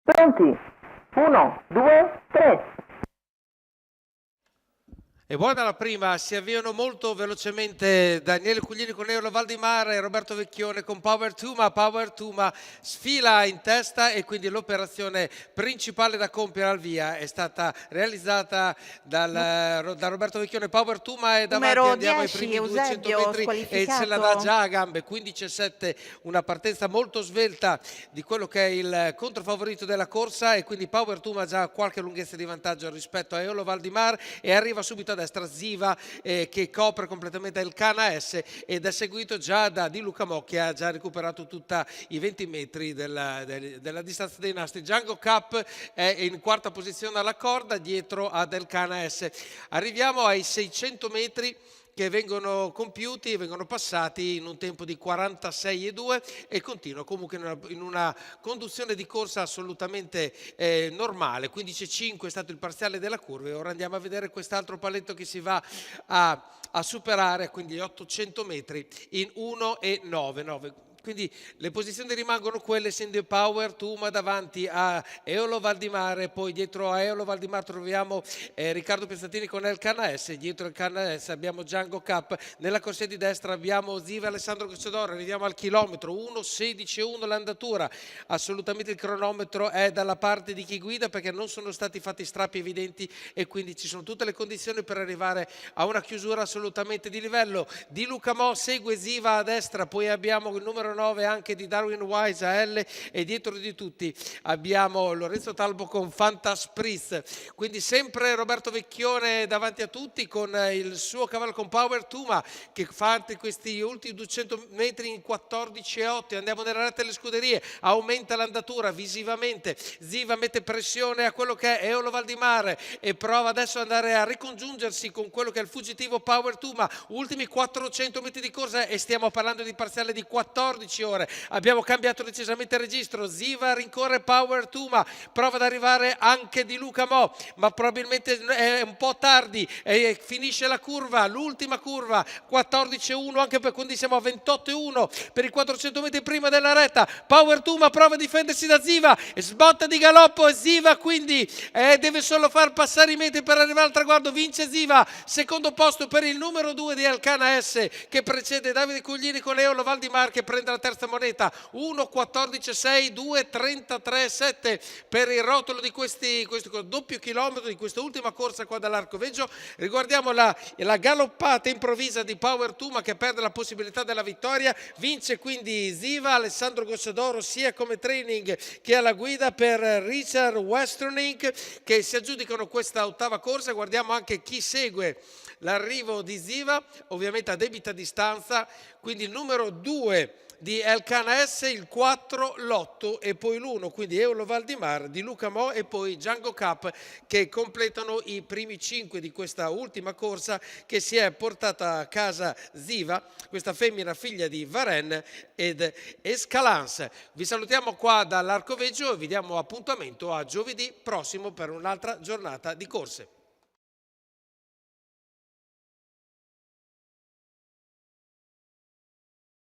Pronti? 1, 2, 3. E buona la prima, si avviano molto velocemente Daniele Cuglini con Eolo Valdimar e Roberto Vecchione con Power Tuma. Power Tuma sfila in testa e quindi l'operazione principale da compiere al via è stata realizzata da Roberto Vecchione. Power Tuma è davanti, Numero andiamo ai 10, primi 200 Eusebio, metri e ce la dà squalificato. già a gambe, 15,7, una partenza molto svelta di quello che è il controfavorito della corsa e quindi Power Tuma ha già qualche lunghezza di vantaggio rispetto a Eolo Valdimar e arriva subito a destra Ziva che copre completamente il Cana S ed è seguito già da Di Luca Mo che ha già recuperato tutti i 20 metri della distanza dei nastri. Django Cup è in quarta posizione alla corda dietro a Del Cana S. Arriviamo ai 600 metri che vengono compiuti e vengono passati in un tempo di 46,2 e continua comunque in una conduzione di corsa assolutamente normale. 15,5 è stato il parziale della curva e ora andiamo a vedere quest'altro paletto che si va a superare, quindi 800 metri in 1,9. Quindi le posizioni rimangono quelle, essendo Power Tuma davanti a Eolo Valdimare, poi dietro a Eolo Valdimare troviamo Riccardo Pizzatini con El Cana S, dietro il Cana S abbiamo Django Cup, nella corsia di destra abbiamo Ziva Alessandro Gocciadoro, arriviamo al chilometro 1,16,1 l'andatura, assolutamente il cronometro è dalla parte di chi guida perché non sono stati fatti strappi evidenti e quindi ci sono tutte le condizioni per arrivare a una chiusura assolutamente di livello. Di Luca Mo segue Ziva a destra, poi abbiamo il numero 9 anche di Darwin Wise a L e dietro di tutti abbiamo Lorenzo Talbo con Fantaspritz, quindi sempre Roberto Vecchione davanti a tutti con il suo cavallo con Power Tuma che fa questi ultimi 200 metri in 14,8. Andiamo nella retta delle scuderie, aumenta l'andatura visivamente, Ziva mette pressione a quello che è Eolo Valdimare e prova adesso ad andare a ricongiungersi con quello che è il fuggitivo Power Tuma, ultimi 400 metri di corsa e stiamo parlando di parziale di 14 ore. Abbiamo cambiato decisamente il registro, Ziva rincorre Power Tuma, prova ad arrivare anche Di Luca Mo, ma probabilmente è un po' tardi e finisce la curva, l'ultima curva 14,1, anche per quindi siamo a 28,1 per i 400 metri prima della retta. Power Tuma prova a difendersi da Ziva, sbotta di galoppo e Ziva quindi deve solo far passare i metri per arrivare al traguardo, vince Ziva, secondo posto per il numero 2 di Alcana S che precede Davide Cuglini con Eolo Valdimar che prende la terza moneta, 1,14,6, 2,33,7 per il rotolo di questo doppio chilometro di quest'ultima corsa qua dall'Arcoveggio. Riguardiamo la galoppata improvvisa di Power Tuma che perde la possibilità della vittoria, vince quindi Ziva, Alessandro Gocciadoro sia come training che alla guida per Richard Westerning che si aggiudicano questa ottava corsa. Guardiamo anche chi segue l'arrivo di Ziva, ovviamente a debita distanza, quindi il numero 2 di El Cana S, il 4 Lotto e poi l'1, quindi Eolo Valdimar, Di Luca Mo e poi Django Cup che completano i primi 5 di questa ultima corsa che si è portata a casa Ziva, questa femmina figlia di Varenne ed Escalance. Vi salutiamo qua dall'Arcoveggio e vi diamo appuntamento a giovedì prossimo per un'altra giornata di corse.